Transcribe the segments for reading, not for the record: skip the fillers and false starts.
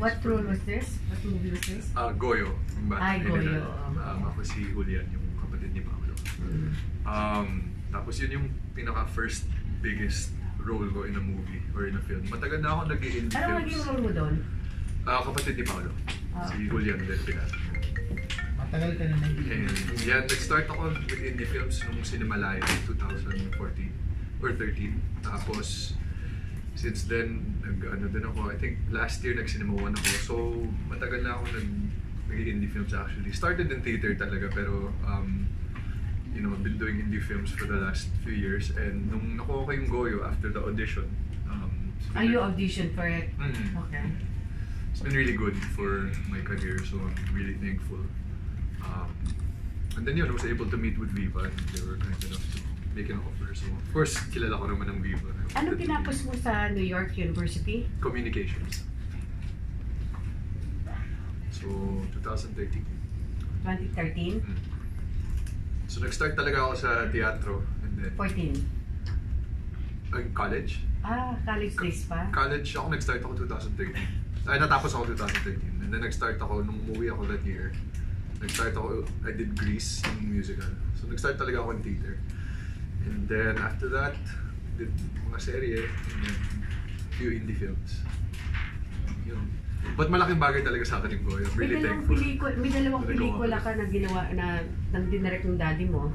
What role was this? What movie was this? Goyo. Ay, Goyo. Ako si Julian, yung kapatid ni Paolo. Tapos yun yung pinaka-first biggest role ko in a movie or in a film. Matagal na ako nag-i-indie films. Ano naging role mo doon? Kapatid ni Paolo. Si Julian din pinat. Matagal ka na nag-i-indie. Yeah, nag-start ako with indie films nung Cinemalaya 2014 or 13. Tapos since then, ano din ako, I think last year nag-Cinema 1 ako. So, matagal na ako nag-indie films actually. Started in theater talaga, pero you know, I've been doing indie films for the last few years. And nung nakuha ko yung Goyo after the audition. You auditioned for it? Okay. It's been really good for my career, so I'm really thankful. And then yun, I was able to meet with Viva and they were kind enough to make an offer. So, of course, kilala ko naman ng Viva. Ano pinapos mo sa New York University? Communications. So, 2013. 2013? So, nag-start talaga ako sa teatro. And then, 14? College. College days pa? College ako, nag-start ako 2013. Ay, natapos ako 2013. And then, nag-start ako, nung umuwi ako that year, nag-start ako, I did Grease, yung musical. So, nag-start talaga ako in theater. And then, after that, did mga serye, and then, few indie films. Yun. But malaking bagay talaga sa akin yung Goyo. I'm really thankful. May dalawang pelikula ka na ginawa na nang dinirect ng daddy mo.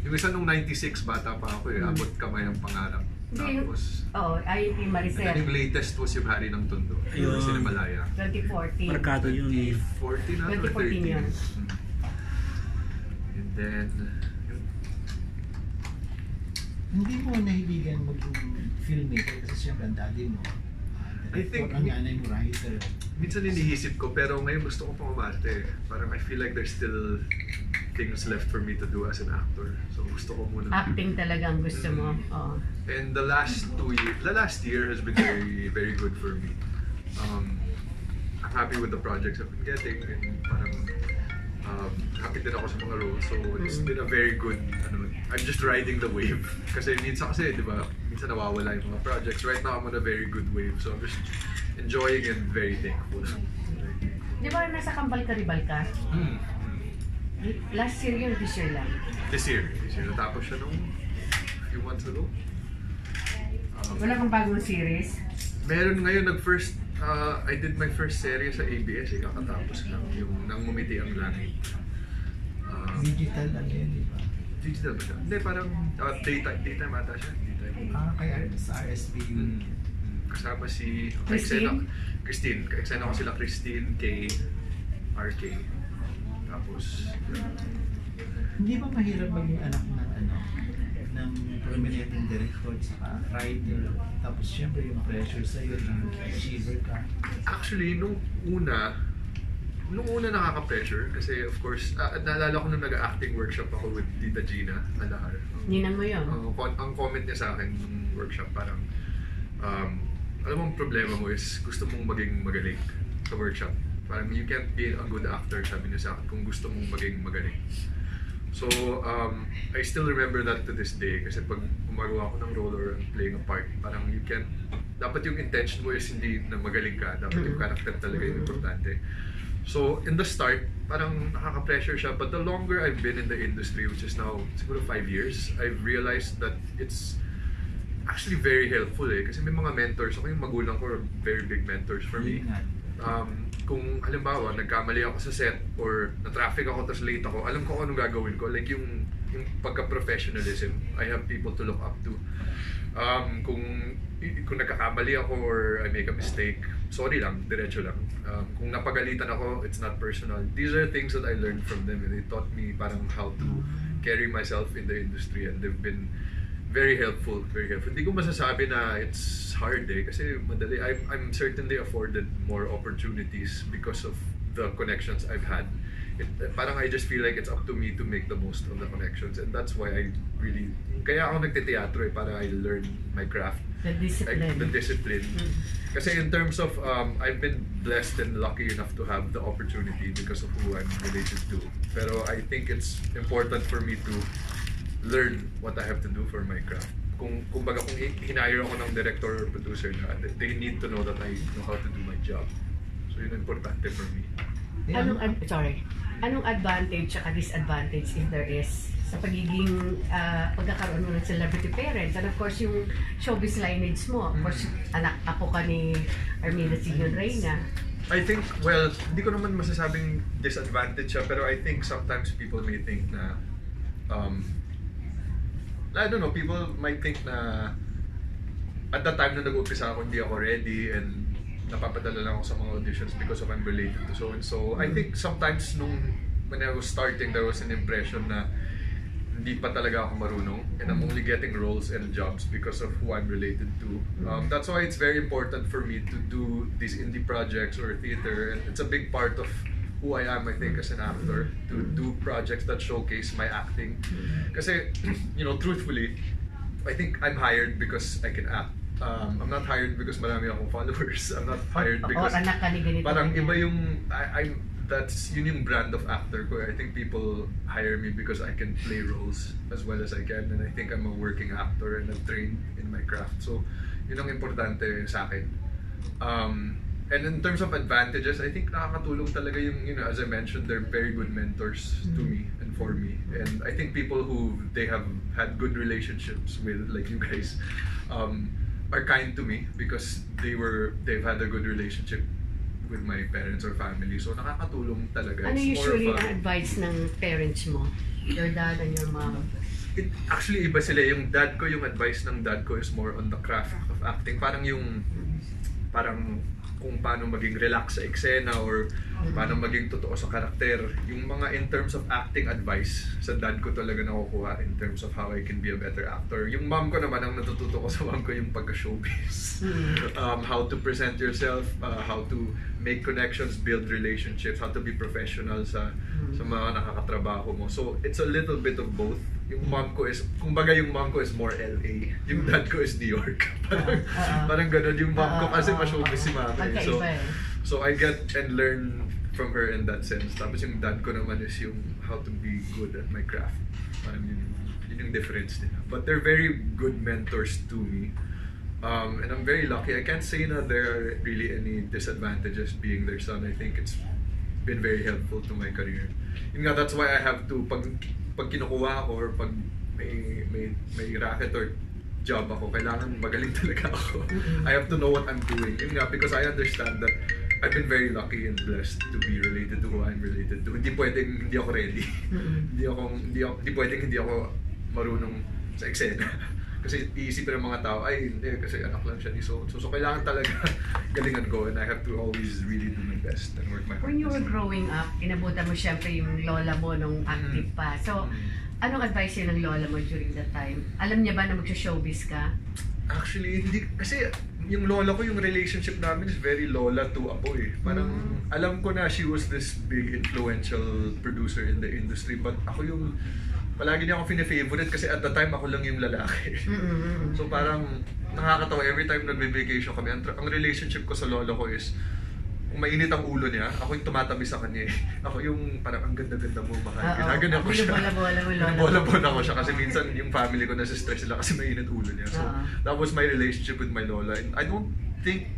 Yung isa nung 96, bata pa ako eh. Abot kamay ang pangarap. Tapos, ayun kay Maricel. And then yung latest was yung Hari ng Tondo. Yung Cinemalaya. 2014. Markado yun eh. 2014 na? 2014 yun. And then, hindi mo nahibigan mag-filmmaker kasi siyempre ang daddy mo. I think, ang nanay mo writer. Minsan iniisip ko, pero ngayon gusto ko pang umarte. Parang I feel like there's still things left for me to do as an actor. So gusto ko muna. Acting talaga ang gusto mo. And the last year has been very, very good for me. I'm happy with the projects I've been getting. And parang happy din ako sa mga roles. So it's been a very good, I'm just riding the wave. Kasi minsan kasi, di ba, minsan nawawala yung mga projects. Right now, I'm on a very good wave. So I'm just enjoying and very thankful. Di ba nasa Kambal-Karibal ka? Last year yun, this year lang? This year. Natapos siya nung few months ago. Wala kang bagong series? Meron ngayon, I did my first series sa ABS, kakatapos lang, yung Nang Ngumiti ang Langit. Digital ano yun, di ba? Digital ba siya? Hindi, parang daytime ata siya. Kaya sa RSP yun. Kasama si Christine? Ka-eksena ko sila Christine, Kay, RK. Tapos, Hindi ba mahirap maging anak ng prominenteng director sa writer, tapos syempre yung pressure sa'yo na achiever ka? Actually, nung una nakaka-pressure kasi of course, naalala ko nung nag-acting workshop ako with Tita Gina Alahar. Ninang mo yun? Ang comment niya sa akin nung workshop parang, alam mo ang problema mo is gusto mong maging magaling sa workshop. Parang you can't be a good actor, sabi niya sa akin, kung gusto mong maging magaling. So, I still remember that to this day kasi pag gumagawa ako ng role or playing a part, parang you can't, dapat yung intention mo is hindi na magaling ka, dapat yung character talaga yung importante. So, in the start, parang nakaka-pressure siya, but the longer I've been in the industry, which is now siguro 5 years, I've realized that it's actually very helpful eh, kasi may mga mentors, ako yung magulang ko are very big mentors for me. Kung halimbawa nagkamali ako sa set or na-traffic ako tapos late ako, alam ko kung anong gagawin ko, like yung pagka-professionalism, I have people to look up to. Kung nagkakamali ako or I make a mistake, sorry lang, diretso lang. Kung napagalitan ako, it's not personal. These are things that I learned from them and they taught me parang how to carry myself in the industry and they've been very helpful, very helpful. Hindi ko masasabi na it's hard eh, kasi madali. I'm certainly afforded more opportunities because of the connections I've had. Parang I just feel like it's up to me to make the most of the connections and that's why I really, kaya ako nagte-teatro eh, para I learn my craft. The discipline. The discipline. Kasi in terms of, I've been blessed and lucky enough to have the opportunity because of who I'm related to. Pero I think it's important for me to learn what I have to do for my craft. Kung hinire ako ng director or producer na, they need to know that I know how to do my job. So yun ang importante for me. Anong advantage at disadvantage if there is sa pagiging pagkakaroon mo ng celebrity parents, and of course yung showbiz lineage mo, of course apo ka ni Armida Siguion Reyna. I think, well, hindi ko naman masasabing disadvantage siya, pero I think sometimes people may think na I don't know, people might think na at that time na nag-umpisa ako, hindi ako ready and napapadala lang ako sa mga auditions because of I'm related to so and so. I think sometimes when I was starting, there was an impression na hindi pa talaga ako marunong and I'm only getting roles and jobs because of who I'm related to. That's why it's very important for me to do these indie projects or theater, and it's a big part of who I am, I think, as an actor, to do projects that showcase my acting. Kasi, you know, truthfully, I think I'm hired because I can act. I'm not hired because marami akong followers. I'm not hired because parang iba yung yun yung brand of actor ko. I think people hire me because I can play roles as well as I can, and I think I'm a working actor and I'm trained in my craft. So yun ang importante sa akin. And in terms of advantages, I think nakakatulong talaga yung, you know, as I mentioned, they're very good mentors to me and for me. And I think people who they have had good relationships with, like you guys, are kind to me because they've had a good relationship with my parents or family. So nakakatulong talaga. Ano usually ang advice ng parents mo? Your dad and your mom? Actually, iba sila. Yung advice ng dad ko is more on the craft of acting. Parang kung paano maging relax sa eksena or paano maging totoo sa karakter. Yung mga in terms of acting advice, sa dad ko talaga nakukuha in terms of how I can be a better actor. Yung mom ko naman, ang natututo ko sa mom ko yung pagka-showbiz. How to present yourself, how to make connections, build relationships, how to be professional sa mga nakakatrabaho mo. So, it's a little bit of both. Yung mom ko is more LA. Yung dad ko is New York. Parang ganun. Yung mom ko kasi ma-showbiz si mami. So I get and learn from her in that sense. Tapos yung dad ko naman is yung how to be good at my craft. Parang yun yung difference nila. But they're very good mentors to me. And I'm very lucky. I can't say na there are really any disadvantages being their son. I think it's been very helpful to my career. Yun nga, that's why I have to, pag kinukuha ako or pag may racket or job ako, kailangan magaling talaga ako. I have to know what I'm doing. Yun nga, because I understand that I've been very lucky and blessed to be related to who I'm related to. Hindi pwedeng hindi ako ready. Hindi pwedeng hindi ako marunong sa eksena. Kasi iisipin ng mga tao, ay hindi, kasi anak lang siya ni so kailangan talaga galingan ko, and I have to always really do my best and work my hardest. When you were growing up, inabutan mo syempre yung lola mo nung active pa. So, anong advice yun ng lola mo during that time? Alam niya ba na mag-showbiz ka? Actually, hindi. Kasi yung lola ko, yung relationship namin is very lola to apo eh. Parang alam ko na she was this big influential producer in the industry, but ako yung palagi niya ako fine-favorite kasi at the time ako lang yung lalaki. So parang nakakatawa, every time nagbe-vacation kami, ang relationship ko sa lola ko is kung mainit ang ulo niya, ako yung tumatabi sa kanya eh. Ako yung parang ang ganda-ganda mo, mahal. Ginagana ko siya. Bola-bola ko siya kasi minsan yung family ko nasa stress sila kasi mainit ulo niya. So that was my relationship with my lola. And I don't think,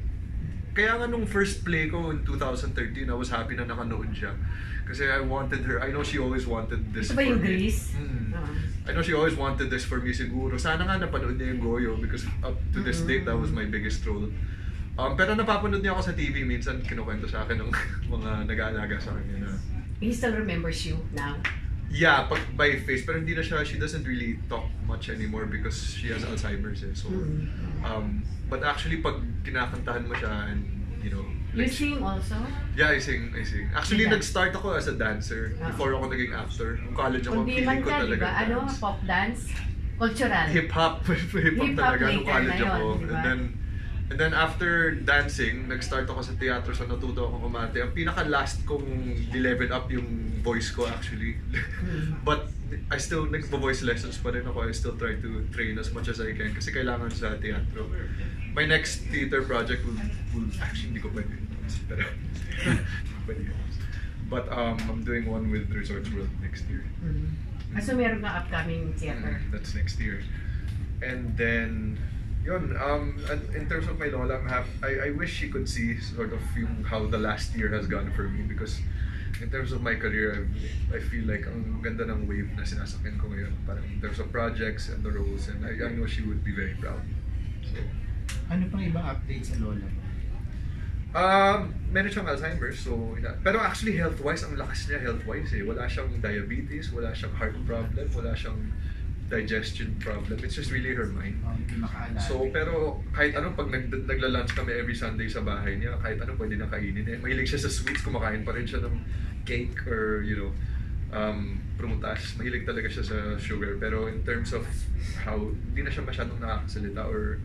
kaya nga nung first play ko in 2013, I was happy na nakanood siya. Kasi I wanted her, I know she always wanted this for me. Ito ba yung Grease? I know she always wanted this for me siguro. Sana nga napanood niya yung Goyo because up to this date, that was my biggest role. Pero napapanood niya ako sa TV minsan, kinukwento sa akin ng mga nag-aalaga sa kanya na... He still remembers you now? Yeah, by face, pero hindi na siya, she doesn't really talk much anymore because she has Alzheimer's eh. So, but actually pag kinakantahan mo siya and, you know... You sing also? Yeah, I sing. Actually, nag-start ako as a dancer before ako naging actor. Nung college ako, feeling ko talaga dance. Ano? Pop dance? Cultural? Hip-hop. Hip-hop talaga nung college ako. Diba? And then after dancing, nag-start ako sa teatro, so natuto ako kumante. Ang pinaka-last kong level up yung voice ko actually. But I still, nag-voice lessons pa rin ako. I still try to train as much as I can kasi kailangan sa teatro. My next theater project will actually, hindi ko pwede pero but I'm doing one with Resorts World next year. So meron ka upcoming theater? That's next year. And then Yun, and in terms of my lola, I wish she could see sort of how the last year has gone for me, because in terms of my career, I feel like ang ganda ng wave na sinasakyan ko ngayon, parang in terms of projects and the roles, and I know she would be very proud. So, ano pang ibang update sa lola? Meron siyang Alzheimer's, so pero actually health-wise, ang lakas niya health-wise eh. Wala siyang diabetes, wala siyang heart problem, wala siyang digestion problem. It's just really her mind. So, pero kahit ano, pag nagla-lunch kami every Sunday sa bahay niya, kahit ano pwede na kainin eh. Mahilig siya sa sweets, kumakain pa rin siya ng cake or, prutas. Mahilig talaga siya sa sugar. Pero in terms of how, hindi na siya masyadong nakakasalita or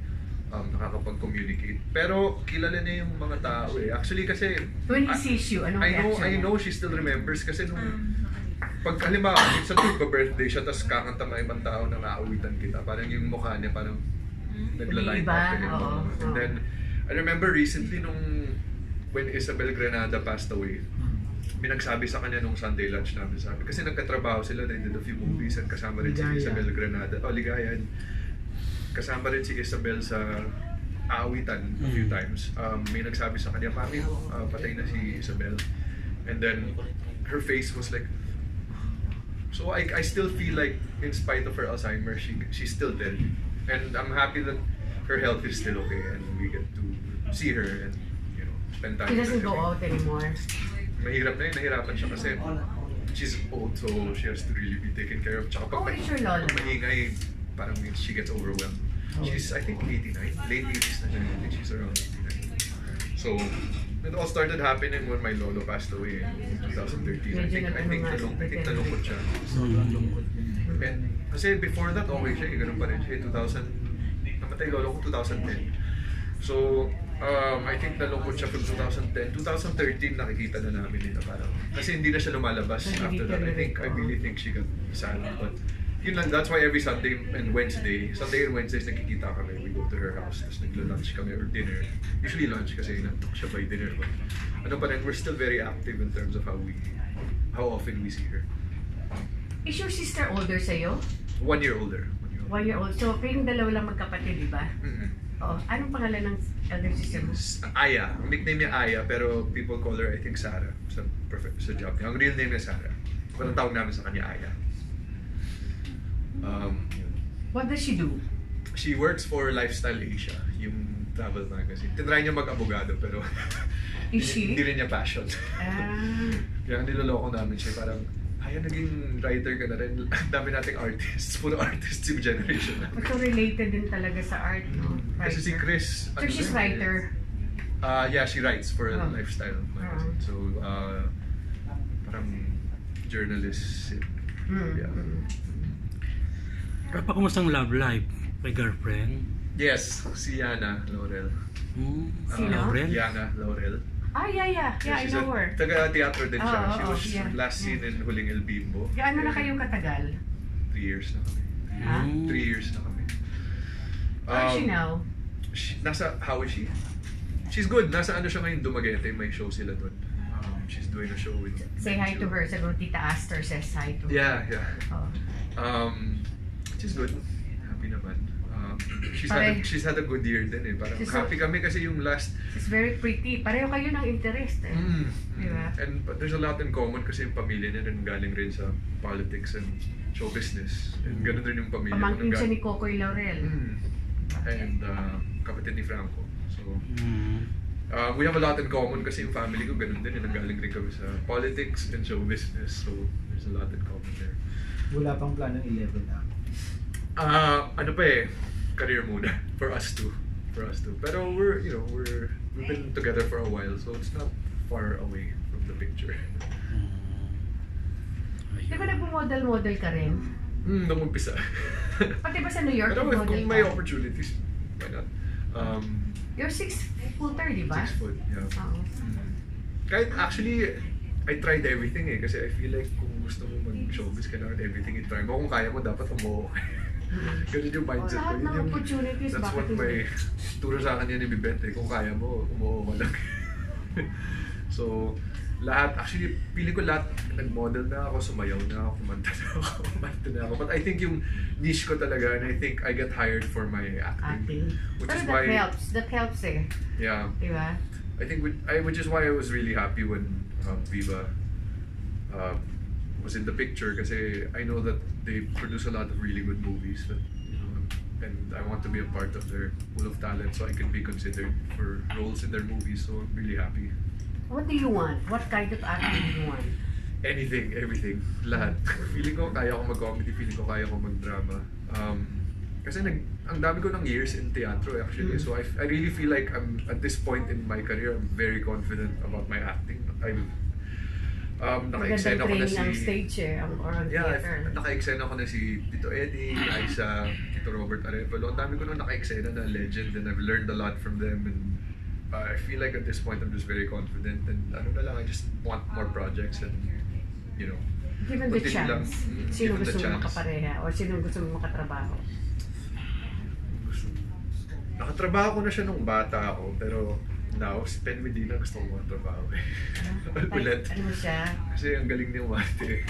nakakapag-communicate. Pero kilala niya yung mga tao eh. Actually kasi, when he sees you, anong reaction I know she still remembers kasi nung pag halimbawa, minsan birthday siya, tapos kakanta mga ibang tao na naawitan kita. Parang yung mukha niya parang nagla-line up. And then, I remember recently when Isabel Granada passed away, binagsabi sa kanya nung Sunday lunch namin, sabi. Kasi nagkatrabaho sila, they did a few movies, and kasama rin si Isabel Granada. Ligaya. Kasama rin si Isabel sa aawitan a few times. May nagsabi sa kanya, Mami, patay na si Isabel. And then, her face was like, so I still feel like in spite of her Alzheimer's, she's still there. And I'm happy that her health is still okay and we get to see her and spend time She with her. doesn't go out anymore. Mahirap na yun, nahirapan siya kasi she's old, so she has to really be taken care of. Tsaka How old is your lola? maingay, parang she gets overwhelmed. She's, I think, 89, late 80s na siya. I think she's around 89. So, it all started happening when my lolo passed away in 2013. I think nalungkot siya. Sobrang lungkot yun. And, kasi before that, okay siya. Ganun pa rin siya. Namatay lolo ko 2010. So, I think nalungkot siya from 2010. 2013, nakikita na namin nila parang. Kasi hindi na siya lumalabas after that. I really think she got sad. But, yun lang, that's why every Sunday and Wednesdays, nakikita kami. We go to her house, tapos nagla-lunch kami or dinner. Usually lunch kasi nantok siya by dinner. But ano pa rin, we're still very active in terms of how often we see her. Is your sister older sa'yo? 1 year older. 1 year old. So, kayong dalawa lang magkapatid, di ba? Oo. Anong pangalan ng elder sister mo? Aya. Ang nickname niya Aya, pero people call her, I think, Sarah sa job niya. Ang real name niya Sarah. Pero ang tawag namin sa kanya, Aya. What does she do? She works for Lifestyle Asia, yung travel magazine. Tinry niya mag-abogado, pero Is she? hindi rin niya passion. Kaya niloloko namin siya, parang, naging writer ka na rin. Ang dami nating artists, puro artists yung generation namin. So related din talaga sa art, no? Kasi si Chris... So she's writer? Yeah, she writes for a lifestyle magazine. So, parang journalist. Yeah. Papa, kumusta ang love life? May girlfriend? Yes, si Yana Laurel. Sino? Laurel? Yana Laurel. Yeah, I know her. Taga-teatro din siya. She was yeah. last seen in Huling El Bimbo. Gaano na kayong katagal? 3 years na kami. 3 years na kami. Where is she now? How is she? She's good. Nasa siya ngayon, Dumaguete. May show sila doon. She's doing a show with... Say hi to her. Sagot, Tita Astor says hi to her. Yeah. Oh. She's good. Happy naman. She's had a good year din eh. Parang happy kami kasi yung last... She's very pretty. Pareho kayo ng interest eh. Diba? And there's a lot in common kasi yung pamilya niya rin galing rin sa politics and show business. And ganun rin yung pamilya. Pamangkin siya ni Kokoy Laurel. And kapatid ni Franco. So, we have a lot in common kasi yung family ko ganun din. Nanggaling rin kami sa politics and show business. So, there's a lot in common there. Wala pang planong 11 na. Career muna for us too. Pero we've been together for a while, so it's not far away from the picture. Di ba nagpo-model ka rin? Nung umpisa. Pati ba sa New York Pero model kung may opportunities, why not? You're 6'4", di ba? 6 foot, yeah. Oo. Kahit actually, I tried everything eh. Kasi I feel like kung gusto mo mag-showbiz, kailangan everything i-try mo. Kung kaya mo, dapat umuo. Ganun yung mindset ko. Lahat ng opportunities, That's what may turo sa akin yan ni Bibet eh. Kung kaya mo, umuo ka lang. So, lahat, actually, pili ko lahat, nag-model na ako, sumayaw na ako, kumanta na ako. But I think yung niche ko talaga, and I think I get hired for my acting. Which Pero is why, that helps eh. yeah. Diba? I think which is why I was really happy when Viva was in the picture, kasi I know that they produce a lot of really good movies that, you know, and I want to be a part of their pool of talent so I can be considered for roles in their movies, so I'm really happy. What do you want? What kind of acting do you want? Anything, everything, lahat. Feeling ko kaya ko mag-comedy, feeling ko kaya ko mag-drama. Kasi ang dami ko ng years in teatro actually, so I really feel like I'm at this point in my career, I'm very confident about my acting. Naka-eksena ko na si... ang stage eh, or ang theater. Naka-eksena ko na si Tito Eddie, Aisa, Tito Robert Arevalo. Ang dami ko nung naka-eksena na legend, and I've learned a lot from them, and I feel like at this point I'm just very confident, and ano na lang, I just want more projects, and you know, given the chance, sino gusto mo makapareha or sino gusto mo makatrabaho? Nakatrabaho ko na siya nung bata ako, pero now, si Pen Medina gusto ko makatrabaho eh. Ulit. Ano siya? Kasi ang galing ni Umarte.